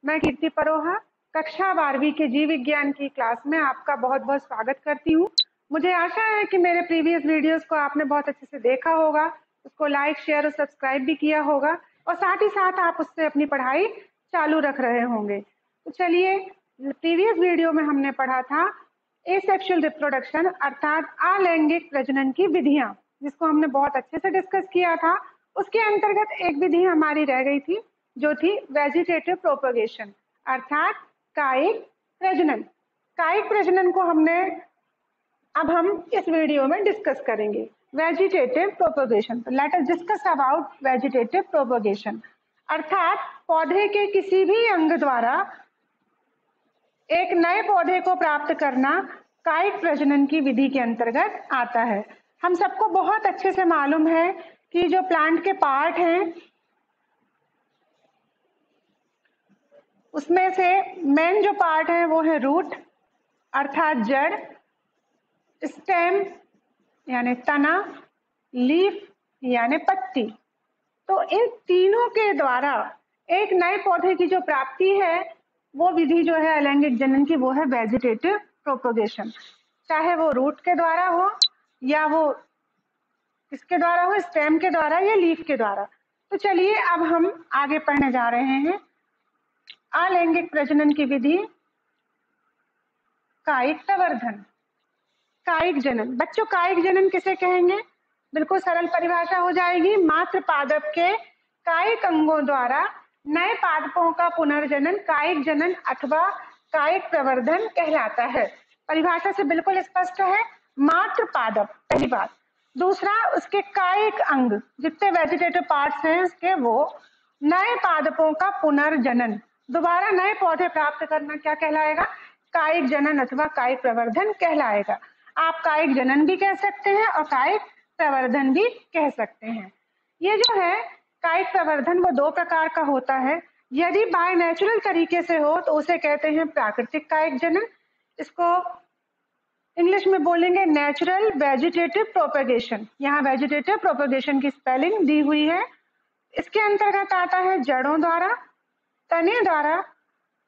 मैं कीर्ति परोहा कक्षा 12वीं के जीव विज्ञान की क्लास में आपका बहुत बहुत स्वागत करती हूँ। मुझे आशा है कि मेरे प्रीवियस वीडियोस को आपने बहुत अच्छे से देखा होगा, उसको लाइक, शेयर और सब्सक्राइब भी किया होगा और साथ ही साथ आप उससे अपनी पढ़ाई चालू रख रहे होंगे। तो चलिए, प्रीवियस वीडियो में हमने पढ़ा था एसेक्सुअल रिप्रोडक्शन अर्थात अलैंगिक प्रजनन की विधियां, जिसको हमने बहुत अच्छे से डिस्कस किया था। उसके अंतर्गत एक विधि हमारी रह गई थी जो थी वेजिटेटिव प्रोपगेशन अर्थात कायिक प्रजनन। कायिक प्रजनन को अब हम इस वीडियो में डिस्कस करेंगे, वेजिटेटिव प्रोपगेशन। तो let us discuss about vegetative propagation अर्थात पौधे के किसी भी अंग द्वारा एक नए पौधे को प्राप्त करना कायिक प्रजनन की विधि के अंतर्गत आता है। हम सबको बहुत अच्छे से मालूम है कि जो प्लांट के पार्ट हैं उसमें से मेन जो पार्ट है वो है रूट अर्थात जड़, स्टेम यानी तना, लीफ यानी पत्ती। तो इन तीनों के द्वारा एक नए पौधे की जो प्राप्ति है वो विधि जो है अलैंगिक जनन की, वो है वेजिटेटिव प्रोपगेशन। चाहे वो रूट के द्वारा हो या वो किसके द्वारा हो, स्टेम के द्वारा या लीफ के द्वारा। तो चलिए अब हम आगे पढ़ने जा रहे हैं अलैंगिक प्रजनन की विधि कायिक प्रवर्धन। कायिक जनन, बच्चों कायिक जनन किसे कहेंगे? बिल्कुल सरल परिभाषा हो जाएगी, मात्र पादप के कायिक अंगों द्वारा नए पादपों का पुनर्जनन कायिक जनन अथवा कायिक प्रवर्धन कहलाता है। परिभाषा से बिल्कुल स्पष्ट है, मात्र पादप, पहली बात। दूसरा, उसके कायिक अंग जितने वेजिटेटिव पार्ट्स हैं उसके, वो नए पादपों का पुनर्जनन, दोबारा नए पौधे प्राप्त करना क्या कहलाएगा? कायिक जनन अथवा कायिक प्रवर्धन कहलाएगा। आप कायिक जनन भी कह सकते हैं और कायिक प्रवर्धन भी कह सकते हैं। ये जो है कायिक प्रवर्धन वो दो प्रकार का होता है। यदि बाय नेचुरल तरीके से हो तो उसे कहते हैं प्राकृतिक कायिक जनन, इसको इंग्लिश में बोलेंगे नेचुरल वेजिटेटिव प्रोपगेशन। यहाँ वेजिटेटिव प्रोपगेशन की स्पेलिंग दी हुई है। इसके अंतर्गत आता है जड़ों द्वारा, तने द्वारा,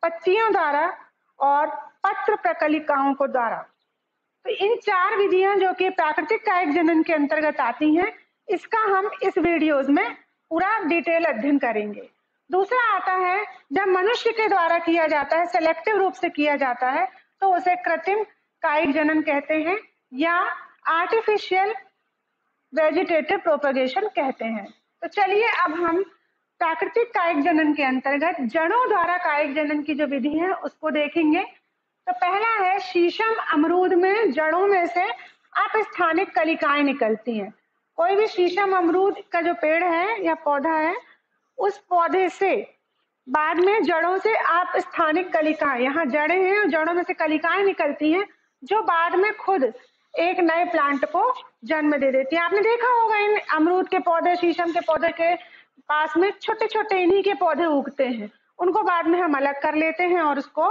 पत्तियों द्वारा और पत्र प्रकलिकाओं को द्वारा। तो इन चार विधियां जो कि प्राकृतिक कायिक जनन के अंतर्गत आती हैं, इसका हम इस वीडियोस में पूरा डिटेल अध्ययन करेंगे। दूसरा आता है जब मनुष्य के द्वारा किया जाता है, सेलेक्टिव रूप से किया जाता है, तो उसे कृत्रिम कायिक जनन कहते हैं या आर्टिफिशियल वेजिटेटिव प्रोपगेशन कहते हैं। तो चलिए अब हम प्राकृतिक कायिक जनन के अंतर्गत जड़ों द्वारा कायिक जनन की जो विधि है उसको देखेंगे। तो पहला है शीशम अमरूद में जड़ों में से अपस्थानिक कलिकाएं निकलती हैं। कोई भी शीशम अमरूद का जो पेड़ है या पौधा है, उस पौधे से बाद में जड़ों से अपस्थानिक कलिकाएं, यहाँ जड़ें हैं और जड़ों में से कलिकाएं निकलती हैं जो बाद में खुद एक नए प्लांट को जन्म दे देती है। आपने देखा होगा इन अमरूद के पौधे, शीशम के पौधे के पास में छोटे छोटे इन्हीं के पौधे उगते हैं, उनको बाद में हम अलग कर लेते हैं और उसको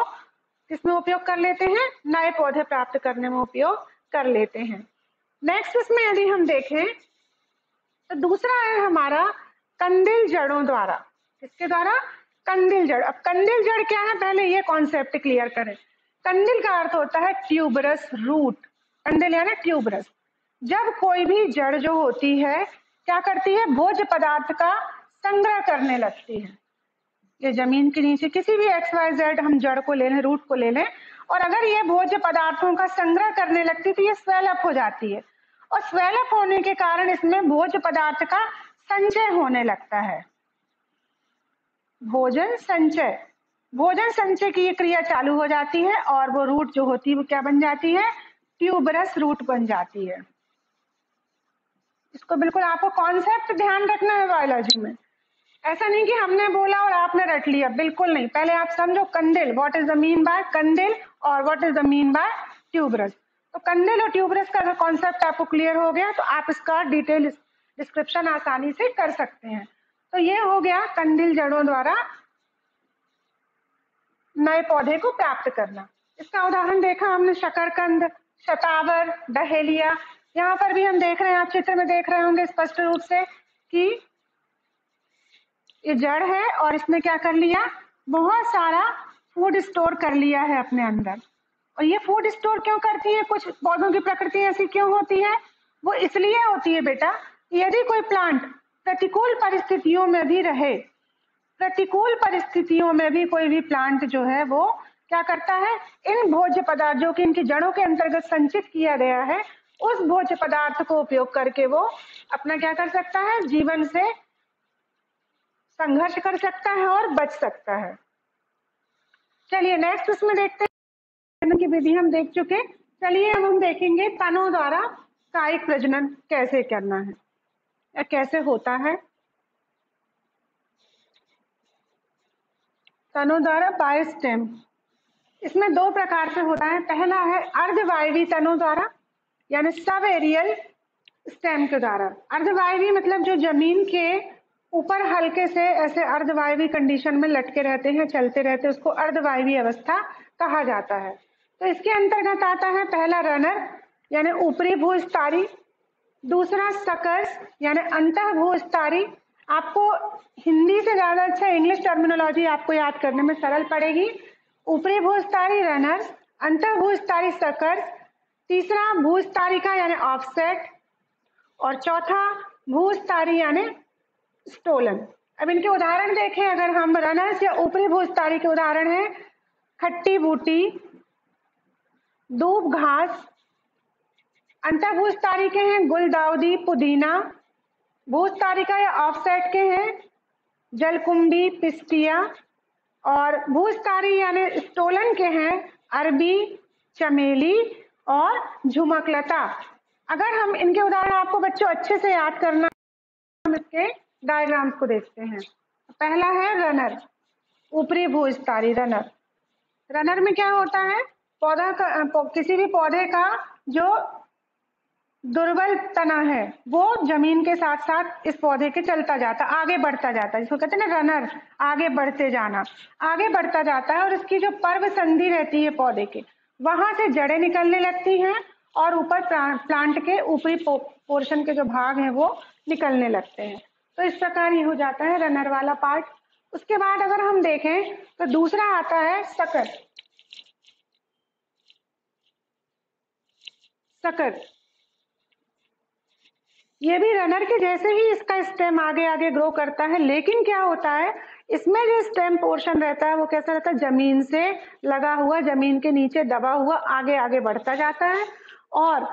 किसमें उपयोग कर लेते हैं? नए पौधे प्राप्त करने में उपयोग कर लेते हैं। नेक्स्ट इसमें यदि हम देखें तो दूसरा है हमारा कंदिल जड़ों द्वारा। किसके द्वारा? कंदिल जड़। अब कंदिल जड़ क्या है, पहले ये कॉन्सेप्ट क्लियर करें। कंदिल का अर्थ होता है ट्यूबरस रूट। कंदिल यानी ट्यूबरस। जब कोई भी जड़ जो होती है क्या करती है? भोज्य पदार्थ का संग्रह करने लगती है। ये जमीन के नीचे किसी भी XYZ हम जड़ को ले लें, रूट को ले लें, और अगर ये भोज्य पदार्थों का संग्रह करने लगती तो ये स्वेल अप हो जाती है और स्वेल अप होने के कारण इसमें भोज्य पदार्थ का संचय होने लगता है। भोजन संचय, भोजन संचय की ये क्रिया चालू हो जाती है और वो रूट जो होती है वो क्या बन जाती है? ट्यूबरस रूट बन जाती है। इसको बिल्कुल आपको कॉन्सेप्ट ध्यान रखना है बायोलॉजी में। ऐसा नहीं कि हमने बोला और आपने रट लिया, बिल्कुल नहीं। पहले आप समझो कंदिल, what is the mean by कंदिल और what is the mean by tuberous. तो कंदिल और ट्यूबरस का अगर कॉन्सेप्ट आपको क्लियर हो गया तो आप इसका डिटेल डिस्क्रिप्शन आसानी से कर सकते हैं। तो ये हो गया कंदिल जड़ों द्वारा नए पौधे को प्राप्त करना। इसका उदाहरण देखा हमने शकरकंद, शतावर, डहेलिया। यहाँ पर भी हम देख रहे हैं, आप चित्र में देख रहे होंगे स्पष्ट रूप से कि ये जड़ है और इसने क्या कर लिया? बहुत सारा फूड स्टोर कर लिया है अपने अंदर। और ये फूड स्टोर क्यों करती है, कुछ पौधों की प्रकृति ऐसी क्यों होती है? वो इसलिए होती है बेटा, यदि कोई प्लांट प्रतिकूल परिस्थितियों में भी रहे, प्रतिकूल परिस्थितियों में भी कोई भी प्लांट जो है वो क्या करता है, इन भोज्य पदार्थ जो कि इनकी जड़ों के अंतर्गत संचित किया गया है, उस भोज्य पदार्थ को उपयोग करके वो अपना क्या कर सकता है, जीवन से संघर्ष कर सकता है और बच सकता है। चलिए नेक्स्ट उसमें देखते हैं की विधि हम देख चुके। चलिए अब हम देखेंगे तनों द्वारा कायिक प्रजनन कैसे करना है या कैसे होता है। तनों द्वारा बायोस्टेम, इसमें दो प्रकार से होता है। पहला है अर्धवायवी तनों द्वारा, यानी सब एरियल स्टेम के द्वारा। अर्धवायवी मतलब जो जमीन के ऊपर हल्के से ऐसे अर्धवायवी कंडीशन में लटके रहते हैं, चलते रहते हैं, उसको अर्धवायवी अवस्था कहा जाता है। तो इसके अंतर्गत आता है पहला रनर यानी ऊपरी भूस्तरी, दूसरा सकर्स यानी अंतः भूस्तरी। आपको हिंदी से ज्यादा अच्छा इंग्लिश टर्मिनोलॉजी आपको याद करने में सरल पड़ेगी। ऊपरी भूस्तरी रनर्स, अंतः भूस्तरी सकर्स, तीसरा भूस्तारिका यानी ऑफसेट, और चौथा भूस्तारी यानी स्टोलन। अब इनके उदाहरण देखें, अगर हम रनर्स या ऊपरी भूस्तारी के उदाहरण है खट्टी बूटी, दूब घास। अंतः भूस्तारी के हैं गुलदाउदी, पुदीना। भूस्तारिका या ऑफसेट के हैं जलकुंभी, पिस्टिया। और भूस्तारी यानी स्टोलन के हैं अरबी, चमेली और झुमकलता। अगर हम इनके उदाहरण आपको बच्चों अच्छे से याद करना, हम इसके डायग्राम्स को देखते हैं। पहला है रनर, ऊपरी भूस्तारी रनर। रनर में क्या होता है, पौधा का किसी भी पौधे का जो दुर्बल तना है वो जमीन के साथ साथ इस पौधे के चलता जाता, आगे बढ़ता जाता है, जिसको कहते हैं ना रनर, आगे बढ़ते जाना, आगे बढ़ता जाता है। और इसकी जो पर्व संधि रहती है पौधे के, वहां से जड़ें निकलने लगती हैं और ऊपर प्लांट के ऊपरी पोर्शन के जो भाग हैं वो निकलने लगते हैं। तो इस प्रकार ये हो जाता है रनर वाला पार्ट। उसके बाद अगर हम देखें तो दूसरा आता है सकर। सकर ये भी रनर के जैसे ही इसका स्टेम आगे आगे ग्रो करता है, लेकिन क्या होता है इसमें जो स्टेम पोर्शन रहता है वो कैसा रहता है, जमीन से लगा हुआ, जमीन के नीचे दबा हुआ आगे आगे बढ़ता जाता है। और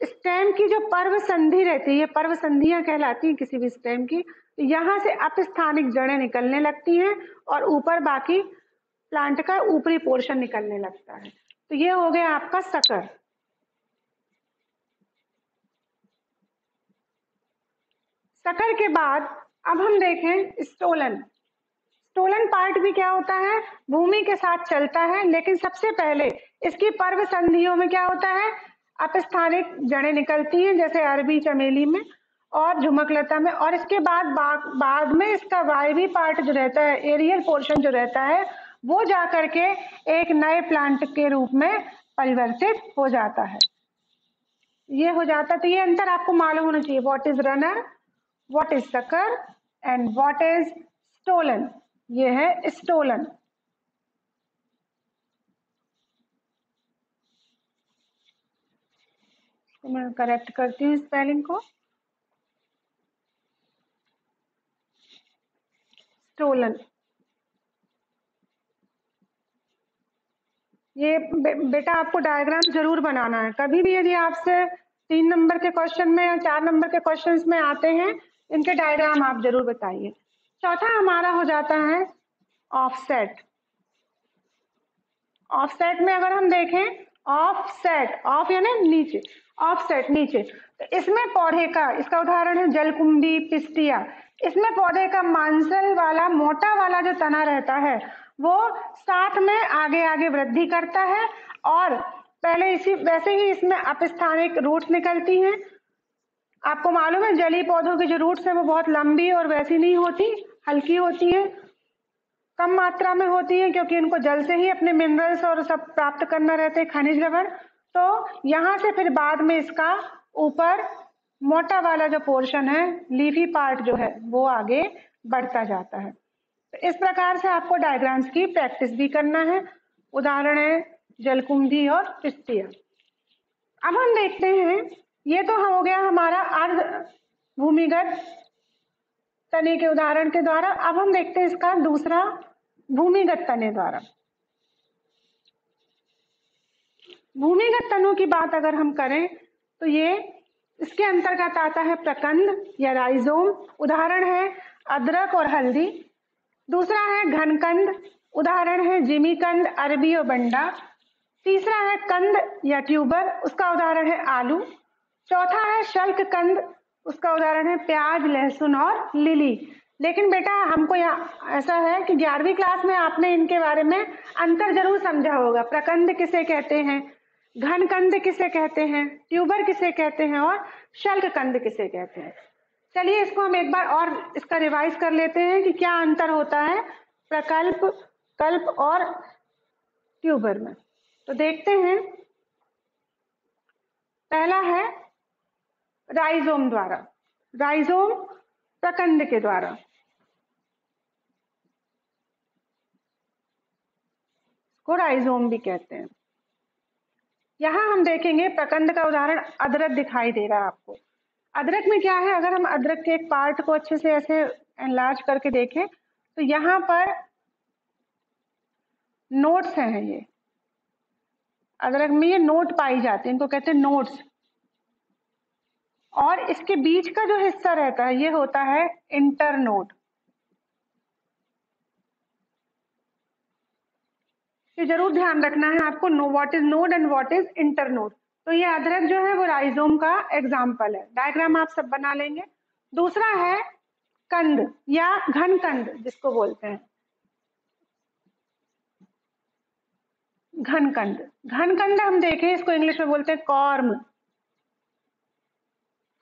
स्टेम की जो पर्व संधि रहती है, पर्व संधियां कहलाती हैं किसी भी स्टेम की, तो यहाँ से अपस्थानिक जड़ें निकलने लगती हैं और ऊपर बाकी प्लांट का ऊपरी पोर्शन निकलने लगता है। तो ये हो गया आपका सकर। सकर के बाद अब हम देखें स्टोलन। स्टोलन पार्ट भी क्या होता है, भूमि के साथ चलता है, लेकिन सबसे पहले इसकी पर्व संधियों में क्या होता है, अपस्थानिक जड़ें निकलती हैं जैसे अरबी, चमेली में और झुमकलता में। और इसके बाद बाद में इसका वायवी पार्ट जो रहता है, एरियल पोर्शन जो रहता है, वो जाकर के एक नए प्लांट के रूप में परिवर्तित हो जाता है। ये हो जाता है। तो ये अंतर आपको मालूम होना चाहिए, what is runner, what is sucker and what is stolen। ये है stolen। तो मैं करेक्ट करती हूँ स्पेलिंग को, stolen। ये बेटा आपको डायग्राम जरूर बनाना है। कभी भी यदि आपसे 3 नंबर के क्वेश्चन में या 4 नंबर के क्वेश्चन में आते हैं, इनके डायग्राम आप जरूर बताइए। चौथा हमारा हो जाता है ऑफसेट। ऑफसेट में अगर हम देखें, ऑफसेट, ऑफ यानी नीचे, ऑफसेट नीचे, तो इसमें पौधे का, इसका उदाहरण है जलकुंभी, पिस्टिया। इसमें पौधे का मांसल वाला, मोटा वाला जो तना रहता है वो साथ में आगे आगे वृद्धि करता है। और पहले इसी वैसे ही इसमें अपस्थानिक रूट्स निकलती हैं। आपको मालूम है जलीय पौधों की जो रूट्स है वो बहुत लंबी और वैसी नहीं होती, हल्की होती है, कम मात्रा में होती है, क्योंकि इनको जल से ही अपने मिनरल्स और सब प्राप्त करना रहते हैं, खनिज लवण। तो यहाँ से फिर बाद में इसका ऊपर मोटा वाला जो पोर्शन है, लीफी पार्ट जो है, वो आगे बढ़ता जाता है। तो इस प्रकार से आपको डायग्राम्स की प्रैक्टिस भी करना है। उदाहरण है जलकुंभी और पिस्तिया। अब हम देखते हैं, ये तो हो गया हमारा अर्ध भूमिगत तने के उदाहरण के द्वारा। अब हम देखते हैं इसका दूसरा भूमिगत तने द्वारा। भूमिगत तनों की बात अगर हम करें तो ये इसके अंतर्गत आता है प्रकंद या राइजोम। उदाहरण है अदरक और हल्दी। दूसरा है घनकंद। उदाहरण है जिमीकंद, अरबी और बंडा। तीसरा है कंद या ट्यूबर, उसका उदाहरण है आलू। चौथा है शल्ककंद, उसका उदाहरण है प्याज, लहसुन और लिली। लेकिन बेटा हमको यहाँ ऐसा है कि 11वीं क्लास में आपने इनके बारे में अंतर जरूर समझा होगा। प्रकंद किसे कहते हैं, घनकंद किसे कहते हैं, ट्यूबर किसे कहते हैं और शल्ककंद किसे कहते हैं। चलिए इसको हम एक बार और इसका रिवाइज कर लेते हैं कि क्या अंतर होता है प्रकल्प, कल्प और ट्यूबर में। तो देखते हैं, पहला है राइजोम द्वारा। राइजोम प्रकंद के द्वारा, को राइजोम भी कहते हैं। यहां हम देखेंगे प्रकंद का उदाहरण अदरक दिखाई दे रहा है आपको। अदरक में क्या है, अगर हम अदरक के एक पार्ट को अच्छे से ऐसे एनलार्ज करके देखें तो यहाँ पर नोट्स हैं। ये अदरक में ये नोट पाई जाती है, इनको कहते हैं नोट्स। और इसके बीच का जो हिस्सा रहता है ये होता है इंटरनोड। ये जरूर ध्यान रखना है आपको, what is node and what is internode. तो ये अदरक जो है वो राइजोम का एग्जाम्पल है। डायग्राम आप सब बना लेंगे। दूसरा है कंद या घनकंद जिसको बोलते हैं। घनकंद, घनकंद हम देखें इसको इंग्लिश में बोलते हैं कॉर्म।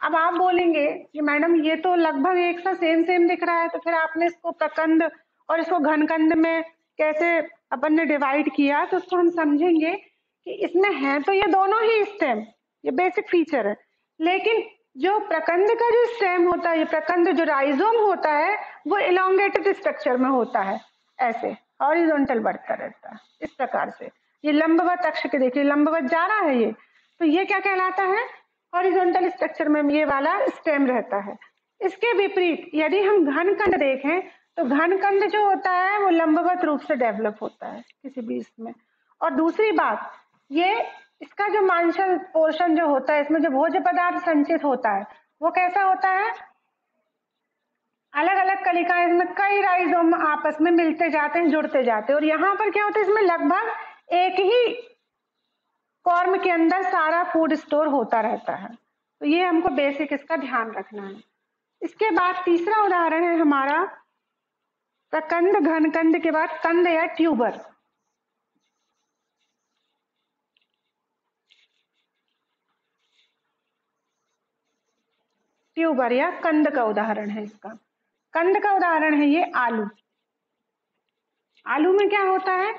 अब आप बोलेंगे कि मैडम ये तो लगभग एक सा सेम दिख रहा है, तो फिर आपने इसको प्रकंद और इसको घनकंद में कैसे अपन ने डिवाइड किया। तो उसको हम समझेंगे कि इसमें है तो ये दोनों ही स्टेम, ये बेसिक फीचर है। लेकिन जो प्रकंद का जो स्टेम होता है, ये प्रकंद जो राइजोम होता है वो इलोंगेटेड स्ट्रक्चर में होता है, ऐसे हॉरिजॉन्टल बढ़ता रहता है इस प्रकार से। ये लंबवत अक्ष के देखिए लंबवत जा रहा है ये, तो ये क्या कहलाता है, हॉरिजॉन्टल स्ट्रक्चर में ये वाला स्टेम रहता है। इसके विपरीत यदि हम घनकंद देखें तो घनकंद जो होता है वो लंबवत रूप से डेवलप होता है किसी भी इसमें। और दूसरी बात, ये इसका जो मांसल पोर्शन जो होता है, इसमें जो भोज्य पदार्थ संचित होता है वो कैसा होता है, अलग अलग कलिकाएं, इसमें कई राइजोम आपस में मिलते जाते हैं, जुड़ते जाते हैं। और यहाँ पर क्या होता है, इसमें लगभग एक ही कॉर्म के अंदर सारा फूड स्टोर होता रहता है। तो ये हमको बेसिक इसका ध्यान रखना है। इसके बाद तीसरा उदाहरण है हमारा प्रकंद घनकंद के बाद कंद या ट्यूबर। ट्यूबर या कंद का उदाहरण है इसका। कंद का उदाहरण है ये आलू। आलू में क्या होता है,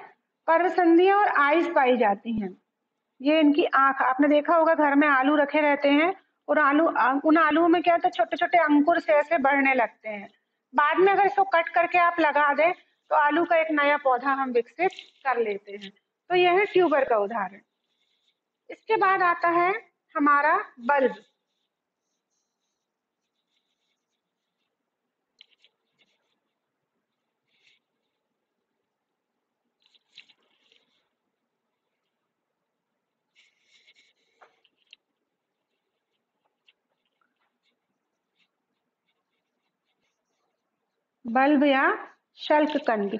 पर्वसंधियां और आइस पाई जाती हैं। ये इनकी आंख, आपने देखा होगा घर में आलू रखे रहते हैं और उन आलुओं में क्या होता है, छोटे छोटे अंकुर से ऐसे बढ़ने लगते हैं। बाद में अगर इसको कट करके आप लगा दें तो आलू का एक नया पौधा हम विकसित कर लेते हैं। तो यह है ट्यूबर का उदाहरण। इसके बाद आता है हमारा बल्ब। बल्ब या शल्ककंद।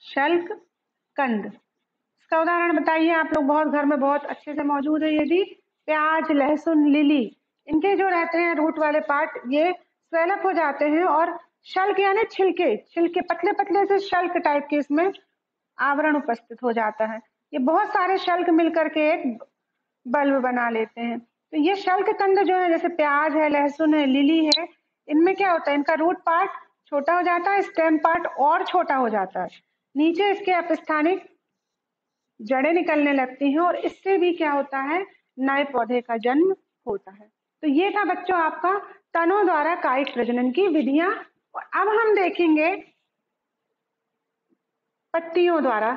शल्ककंद, इसका उदाहरण बताइए आप लोग, बहुत घर में बहुत अच्छे से मौजूद है। यदि प्याज, लहसुन, लिली, इनके जो रहते हैं रूट वाले पार्ट, ये स्वेलअप हो जाते हैं और शल्क यानी छिलके, छिलके पतले पतले से शल्क टाइप के इसमें आवरण उपस्थित हो जाता है। ये बहुत सारे शल्क मिलकर के एक बल्ब बना लेते हैं। तो ये शल्ककंद जो है, जैसे प्याज है, लहसुन है, लिली है, इनमें क्या होता है, इनका रूट पार्ट छोटा हो जाता है, स्टेम पार्ट और छोटा हो जाता है, नीचे इसके अपस्थानिक जड़ें निकलने लगती हैं और इससे भी क्या होता है, नए पौधे का जन्म होता है। तो ये था बच्चों आपका तनों द्वारा कायिक प्रजनन की विधियां। और अब हम देखेंगे पत्तियों द्वारा,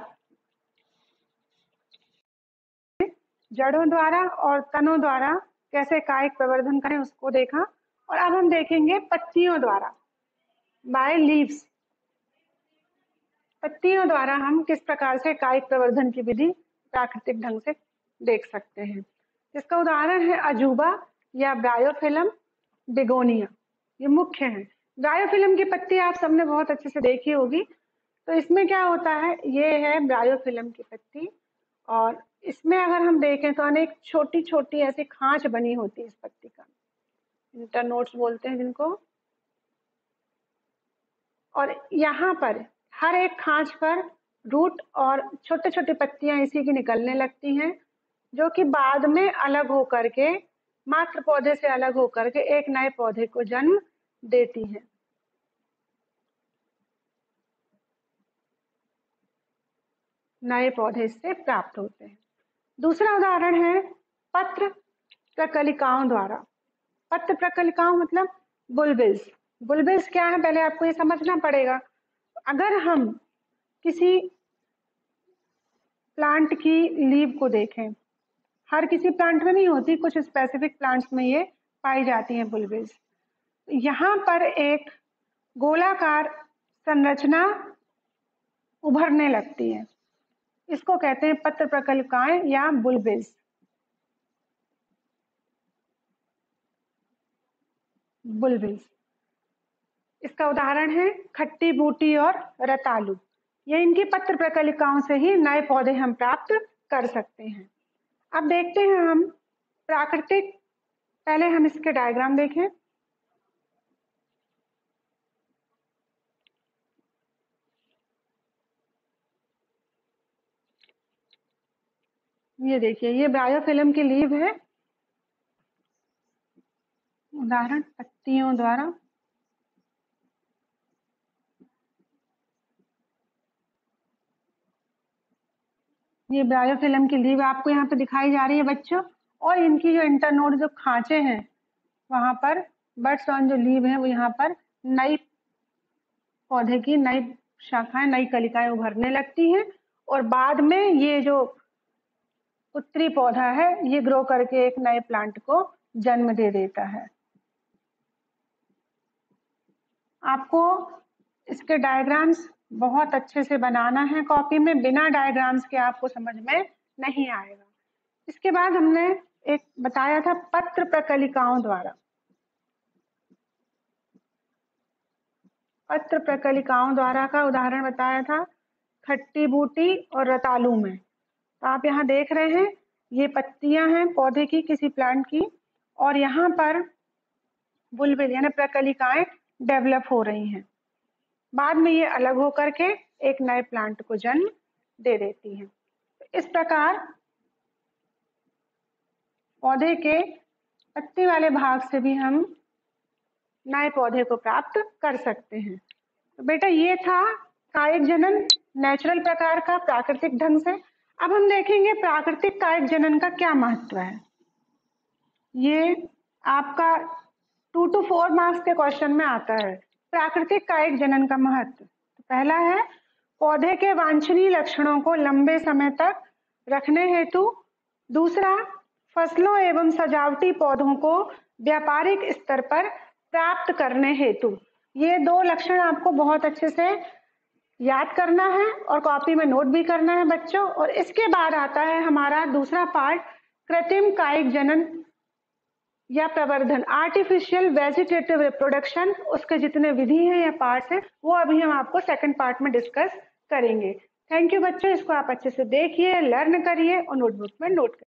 जड़ों द्वारा और तनों द्वारा कैसे कायिक प्रवर्धन करें उसको देखा। और अब हम देखेंगे पत्तियों द्वारा, बाय लीव्स, पत्तियों द्वारा हम किस प्रकार से कायिक प्रवर्धन की विधि प्राकृतिक ढंग से देख सकते हैं। इसका उदाहरण है अजूबा या ब्रायोफिलम बिगोनिया, ये मुख्य है। ब्रायोफिलम की पत्ती आप सबने बहुत अच्छे से देखी होगी। तो इसमें क्या होता है, ये है ब्रायोफिलम की पत्ती, और इसमें अगर हम देखें तो अनेक छोटी छोटी ऐसी खांच बनी होती है इस पत्ती का, इंटरनोड्स बोलते हैं जिनको। और यहाँ पर हर एक खांच पर रूट और छोटे छोटे पत्तियां इसी की निकलने लगती हैं, जो कि बाद में अलग होकर के, मात्र पौधे से अलग होकर के एक नए पौधे को जन्म देती हैं। नए पौधे इससे प्राप्त होते हैं। दूसरा उदाहरण है पत्र प्रकलिकाओं द्वारा। पत्र प्रकलिकाओं मतलब बुलबिल्स। बुलबिल्स क्या है, पहले आपको ये समझना पड़ेगा। अगर हम किसी प्लांट की लीव को देखें, हर किसी प्लांट में नहीं होती, कुछ स्पेसिफिक प्लांट्स में ये पाई जाती हैं बुलबिल्स। यहाँ पर एक गोलाकार संरचना उभरने लगती है, इसको कहते हैं पत्र प्रकलिकाएं या बुलबिल्स। बुलबिल्स, इसका उदाहरण है खट्टी बूटी और रतालू। ये इनकी पत्र प्रकलिकाओं से ही नए पौधे हम प्राप्त कर सकते हैं। अब देखते हैं हम प्राकृतिक, पहले हम इसके डायग्राम देखें। ये देखिए, ये ब्रायोफिलम की लीव है, उदाहरण पत्तियों द्वारा। ये ब्रायोफिलम की लीव आपको यहाँ पे दिखाई जा रही है बच्चों, और इनकी जो इंटरनोड जो खांचे हैं वहां पर बड्स ऑन जो लीव है वो यहाँ पर नई पौधे की नई शाखाएं, नई कलिकाएं उभरने लगती हैं, और बाद में ये जो उत्तरी पौधा है ये ग्रो करके एक नए प्लांट को जन्म दे देता है। आपको इसके डायग्राम्स बहुत अच्छे से बनाना है कॉपी में, बिना डायग्राम्स के आपको समझ में नहीं आएगा। इसके बाद हमने एक बताया था पत्र प्रकलिकाओं द्वारा। पत्र प्रकलिकाओं द्वारा का उदाहरण बताया था खट्टी बूटी और रतालू में। तो आप यहाँ देख रहे हैं ये पत्तियां हैं पौधे की, किसी प्लांट की, और यहाँ पर बुलबिल यानी प्रकलिकाएं डेवलप हो रही हैं। बाद में ये अलग होकर के एक नए प्लांट को जन्म दे देती हैं। इस प्रकार पौधे के पत्ती वाले भाग से भी हम नए पौधे को प्राप्त कर सकते हैं। तो बेटा ये था कायिक जनन नेचुरल प्रकार का, प्राकृतिक ढंग से। अब हम देखेंगे प्राकृतिक कायिक जनन का क्या महत्व है। ये आपका 2 to 4 मार्क्स के क्वेश्चन में आता है, प्राकृतिक कायिक जनन का महत्व। तो पहला है पौधे के वांछनीय लक्षणों को लंबे समय तक रखने हेतु। दूसरा, फसलों एवं सजावटी पौधों को व्यापारिक स्तर पर प्राप्त करने हेतु। ये दो लक्षण आपको बहुत अच्छे से याद करना है और कॉपी में नोट भी करना है बच्चों। और इसके बाद आता है हमारा दूसरा पार्ट, कृत्रिम कायिक जनन या प्रवर्धन, आर्टिफिशियल वेजिटेटिव रिप्रोडक्शन। उसके जितने विधि हैं या पार्ट्स हैं वो अभी हम आपको सेकंड पार्ट में डिस्कस करेंगे। थैंक यू बच्चों, इसको आप अच्छे से देखिए, लर्न करिए और नोटबुक में नोट करिए।